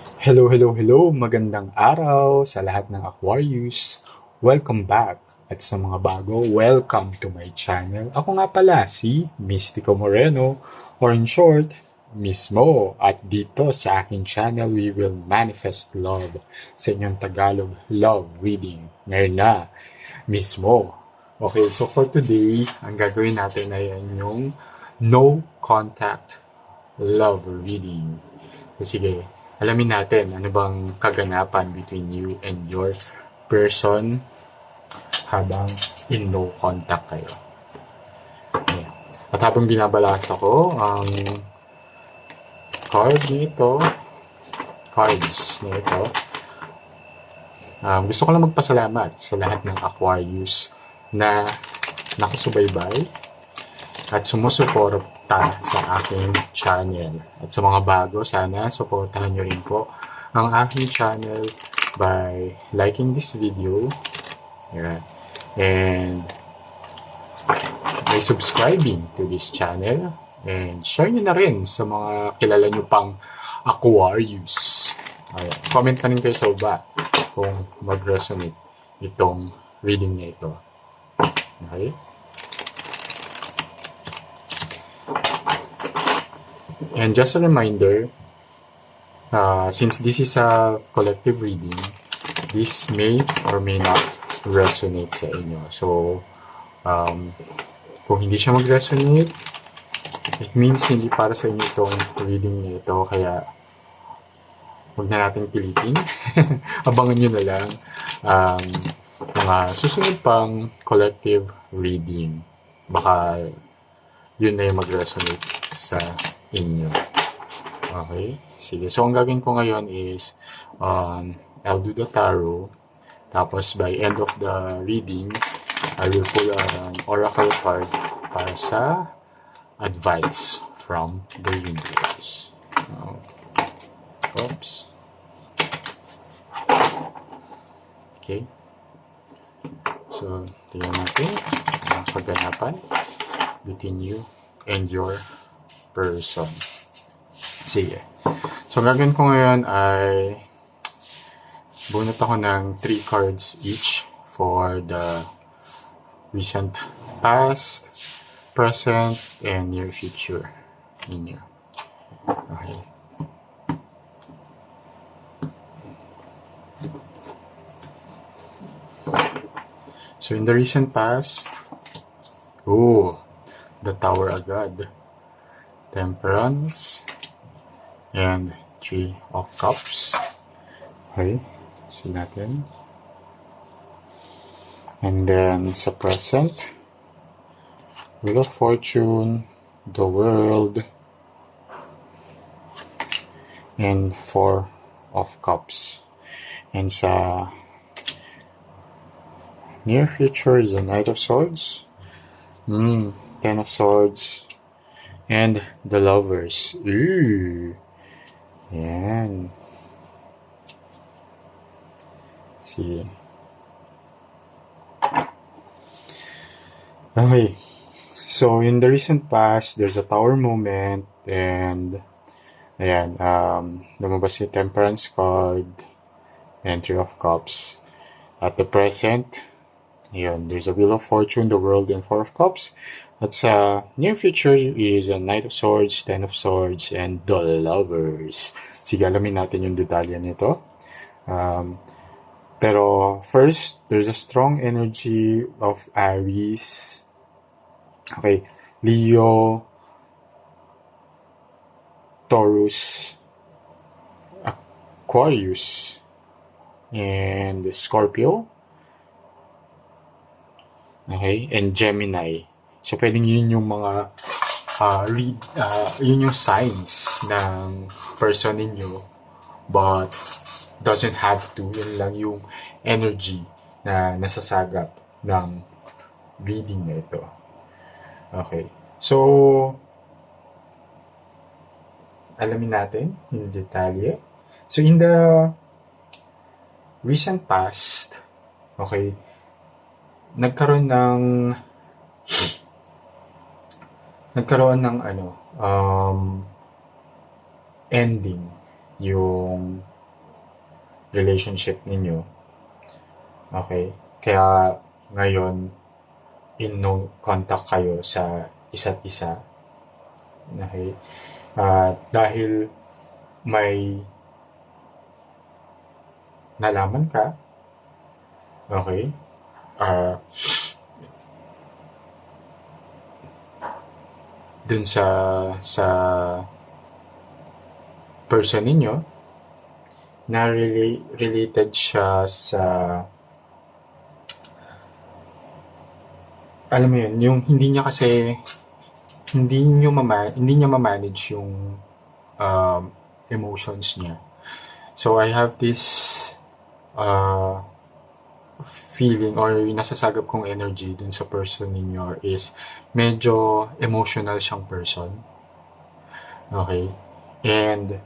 Hello, hello, hello! Magandang araw sa lahat ng Aquarius. Welcome back. At sa mga bago, welcome to my channel. Ako nga pala si Mystico Moreno, or in short, Miss Mo. At dito sa aking channel, we will manifest love sa inyong Tagalog love reading. Ngayon na, Miss Mo. Okay, so for today, ang gagawin natin ay yung no contact love reading. So, sige, alamin natin ano bang kaganapan between you and your person habang in no contact kayo. Yeah. At habang binabalasa ko ang cards nito, gusto ko lang magpasalamat sa lahat ng Aquarius na nakasubaybay at sumusuporta sa aking channel. At sa mga bago, sana suportahan nyo rin po ang aking channel by liking this video. Yeah. And by subscribing to this channel. And share nyo na rin sa mga kilala nyo pang Aquarius. Comment na rin kayo sa baba kung mag-resonate itong reading na ito. Okay? And just a reminder, since this is a collective reading, this may or may not resonate sa inyo. So, kung hindi siya mag-resonate, it means hindi para sa inyo itong reading na ito. Kaya, huwag na natin pilitin. Abangan nyo na lang mga susunod pang collective reading. Baka yun na yung mag-resonate sa inyo. Okay? Sige. So, ang gagawin ko ngayon is I'll do the tarot. Tapos, by end of the reading, I will pull an oracle card para sa advice from the universe. Oops. Okay. So, tingnan natin ang kaganapan between you and your person. Sige. So, gagawin ko ngayon ay bunot ako ng 3 cards each for the recent past, present, and near future ninyo. Okay. So, in the recent past, the Tower agad. Temperance and 3 of Cups. Okay, see natin. And then sa present, Wheel of Fortune, the World, and 4 of Cups. And sa near future is the Knight of Swords, 10 of Swords, and the Lovers. Ooh. Yan. See. Okay. So, in the recent past, there's a Tower moment, and ayan, lumabas yung Temperance card and 3 of Cups. At the present, ayan, there's a Wheel of Fortune, the World, and 4 of Cups. At sa near future is a Knight of Swords, 10 of Swords, and the Lovers. Sige, alamin natin yung detalye nito. Pero first, there's a strong energy of Aries. Okay, Leo, Taurus, Aquarius, and Scorpio. Okay, and Gemini. So, pwedeng yun yung mga yun yung signs ng person ninyo, but doesn't have to. Yun lang yung energy na nasasagap ng reading na ito. Okay. So, alamin natin yung detalye. So, in the recent past, okay, nagkaroon ng ending yung relationship ninyo. Okay? Kaya ngayon, in no contact kayo sa isa't isa. Okay? Dahil may nalaman ka, okay? Dun sa person ninyo na related siya sa, alam mo yun, yung hindi niya ma-manage yung emotions niya. So I have this feeling or nasasagap kong energy dun sa person ninyo is medyo emotional siyang person. Okay? And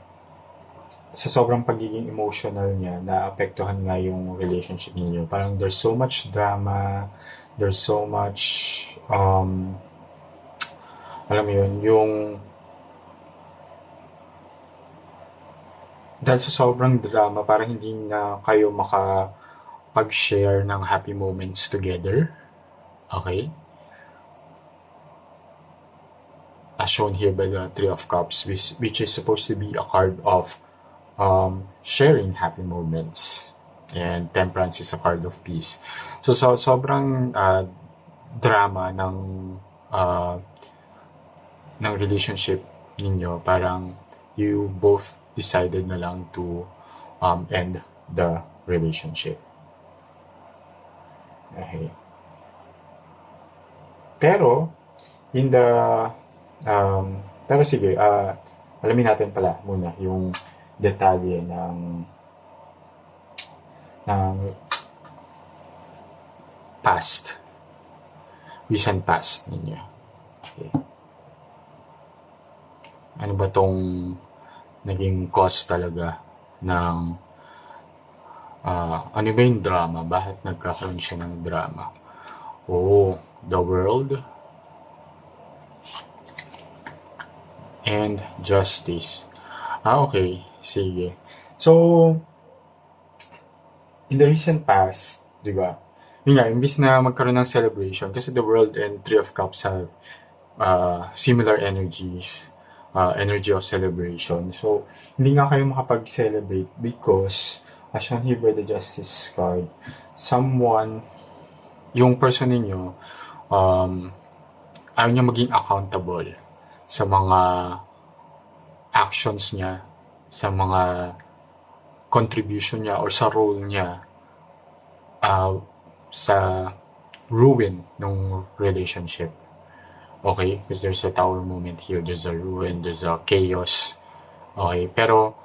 sa sobrang pagiging emotional niya, naapektuhan nga yung relationship ninyo. Parang there's so much drama, there's so much, alam mo yun, yung dahil sa sobrang drama, parang hindi na kayo makapag-share ng happy moments together. Okay? As shown here by the Three of Cups, which is supposed to be a card of sharing happy moments. And Temperance is a card of peace. So sobrang drama ng relationship ninyo, parang you both decided na lang to end the relationship. Okay. Pero pero sige, alamin natin pala muna yung detalye ng recent past ninyo. Okay. Ano ba tong naging cause talaga ng ano ba yung drama? Bakit nagkakaroon siya ng drama? The World and Justice. Okay. Sige. So, in the recent past, di ba? Yun nga, imbis na magkaroon ng celebration, kasi the World and Three of Cups have similar energies, energy of celebration. So, hindi nga kayo makapag-celebrate because, as shown here by the Justice card, yung person ninyo, ayaw niya maging accountable sa mga actions niya, sa mga contribution niya or sa role niya sa ruin ng relationship. Okay? Because there's a tower moment here. There's a ruin, there's a chaos. Okay? Pero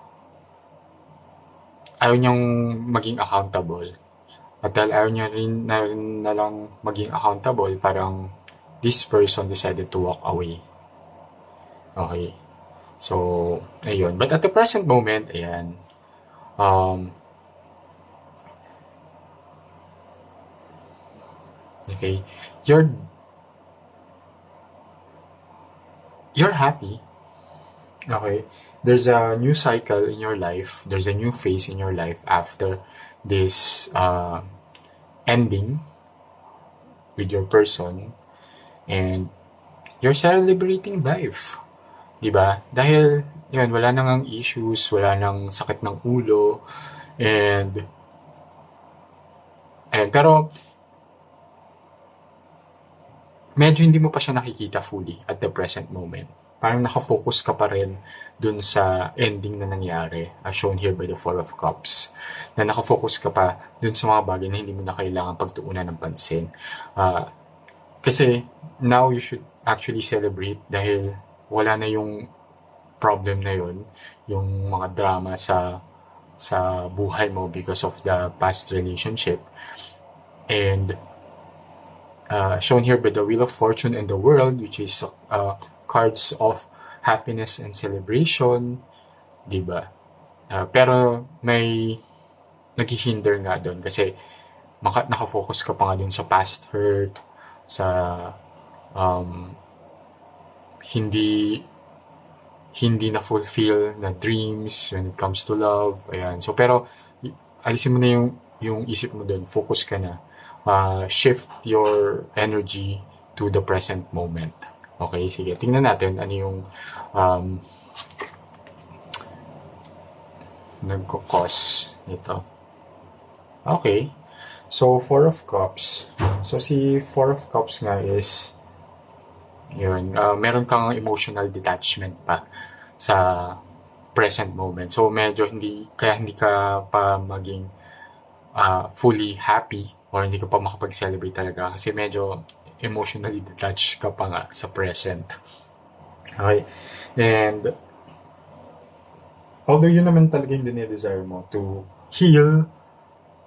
ayaw niyang maging accountable. At dahil ayaw niya rin na lang maging accountable, parang this person decided to walk away. Okay? So, ayun. But at the present moment, ayan, okay, you're happy. Okay? There's a new cycle in your life. There's a new phase in your life after this ending with your person. And you're celebrating life. Diba? Dahil, yun, wala nang issues, wala nang sakit ng ulo, and pero, medyo hindi mo pa siya nakikita fully at the present moment. Parang nakafocus ka pa rin dun sa ending na nangyari, as shown here by the Four of Cups. Na nakafocus ka pa dun sa mga bagay na hindi mo na kailangan pagtuunan ng pansin. Kasi, now you should actually celebrate dahil wala na yung problem na yun, yung mga drama sa buhay mo because of the past relationship. And shown here by the Wheel of Fortune and the World, which is cards of happiness and celebration, diba? Pero may naghihinder nga doon kasi nakafocus ka pa nga doon sa past hurt, sa hindi na fulfill na dreams when it comes to love. Ayan. So, pero alisin mo na yung isip mo doon. Focus ka na. Shift your energy to the present moment. Okay, sige. Tingnan natin ano yung nagko-cause nito. Okay. So, Four of Cups. So, si Four of Cups nga is yun, meron kang emotional detachment pa sa present moment. So, medyo hindi ka pa maging fully happy or hindi ka pa makapag-celebrate talaga kasi medyo emotionally detached ka pa nga sa present. Okay. And although yun naman talaga yung dinidesire mo to heal,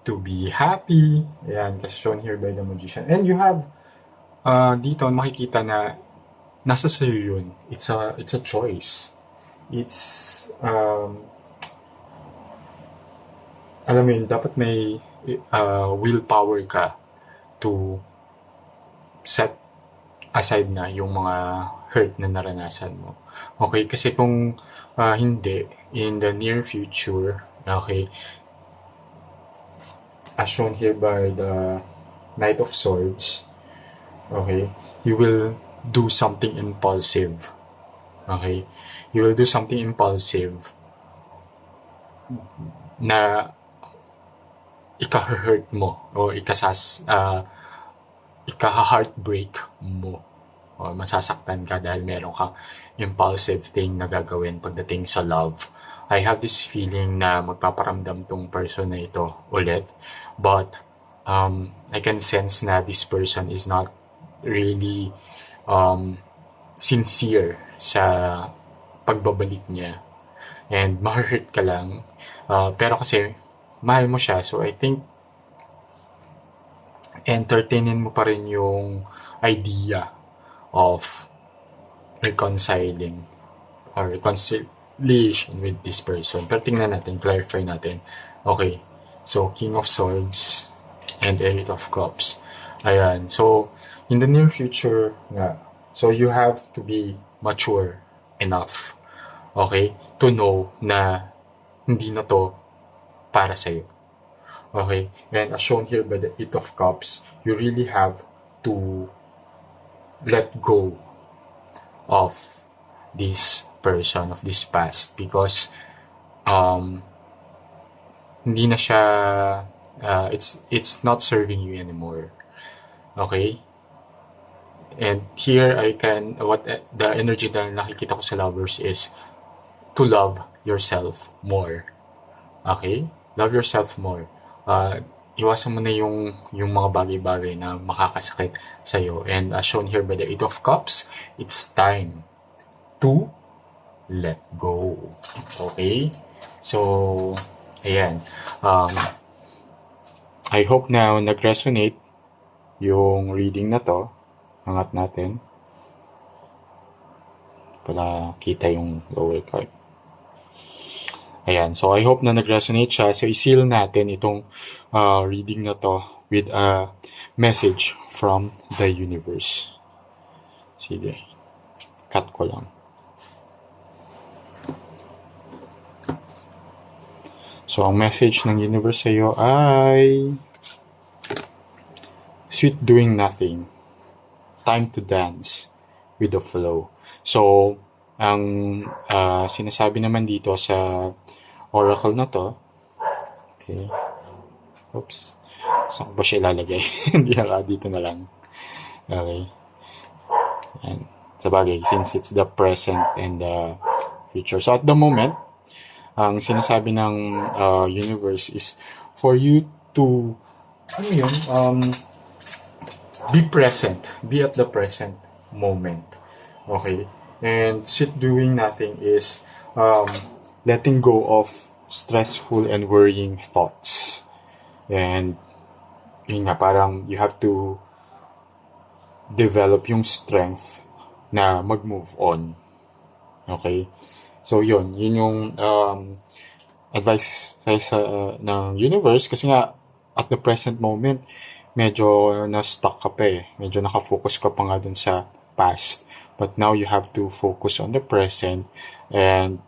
to be happy, ayan, as shown here by the Magician. And you have dito makikita na nasa sa'yo yun. It's a choice. It's alam mo yun, dapat may willpower ka to set aside na yung mga hurt na naranasan mo. Okay, kasi kung hindi, in the near future, okay, as shown here by the Knight of Swords, okay, you will do something impulsive. Okay, you will do something impulsive na ika-hurt mo o ika-heartbreak mo o masasaktan ka dahil meron kang impulsive thing na gagawin pagdating sa love. I have this feeling na magpaparamdam tong person na ito ulit, but I can sense na this person is not really sincere sa pagbabalik niya and ma-hurt ka lang, pero kasi mahal mo siya, so I think entertainin mo pa rin yung idea of reconciling or reconciliation with this person. Pero tingnan natin, clarify natin. Okay, so King of Swords and Eight of Cups. Ayan, so in the near future nga, so you have to be mature enough, okay, to know na hindi na to para sa'yo. Okay, and as shown here by the Eight of Cups, you really have to let go of this person, of this past, because hindi na siya, it's not serving you anymore. Okay, and here the energy na nakikita ko sa lovers is to love yourself more. Okay, love yourself more. Iwasan mo na yung mga bagay-bagay na makakasakit sa'yo. And as shown here by the Eight of Cups, it's time to let go. Okay? So, ayan. I hope na nag-resonate yung reading na to. Angat natin. Para kita yung lower card. Ayan, so I hope na nag-resonate siya. So, i-seal natin itong reading na to with a message from the universe. Sige, cut ko lang. So, ang message ng universe sa'yo ay sweet doing nothing. Time to dance with the flow. So, ang sinasabi naman dito sa oracle na to, okay, oops, saan ba siya ilalagay? Hindi na dito na lang. Okay, and sa bagay, since it's the present and the future. So at the moment, ang sinasabi ng universe is for you to be present, be at the present moment. Okay, and sweet doing nothing is letting go of stressful and worrying thoughts. And yun nga, parang you have to develop yung strength na mag-move on. Okay? So yun yung advice ng universe, kasi nga at the present moment medyo na-stuck ka pa eh. Medyo nakafocus ka pa nga dun sa past. But now you have to focus on the present and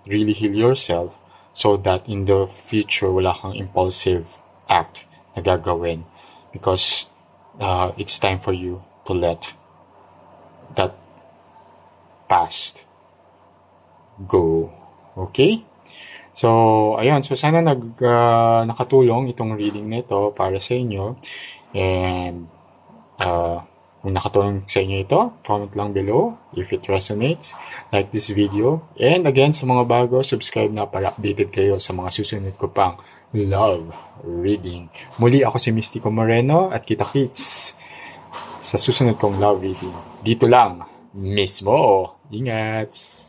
really heal yourself so that in the future wala kang impulsive act na gagawin, because it's time for you to let that past go. Okay? So, ayun. So, sana nakatulong itong reading na ito para sa inyo. And, kung nakatulong sa inyo ito, comment lang below if it resonates. Like this video. And again, sa mga bago, subscribe na para updated kayo sa mga susunod ko pang love reading. Muli ako si Mystico Moreno at kita-kits sa susunod kong love reading. Dito lang mismo. Ingat!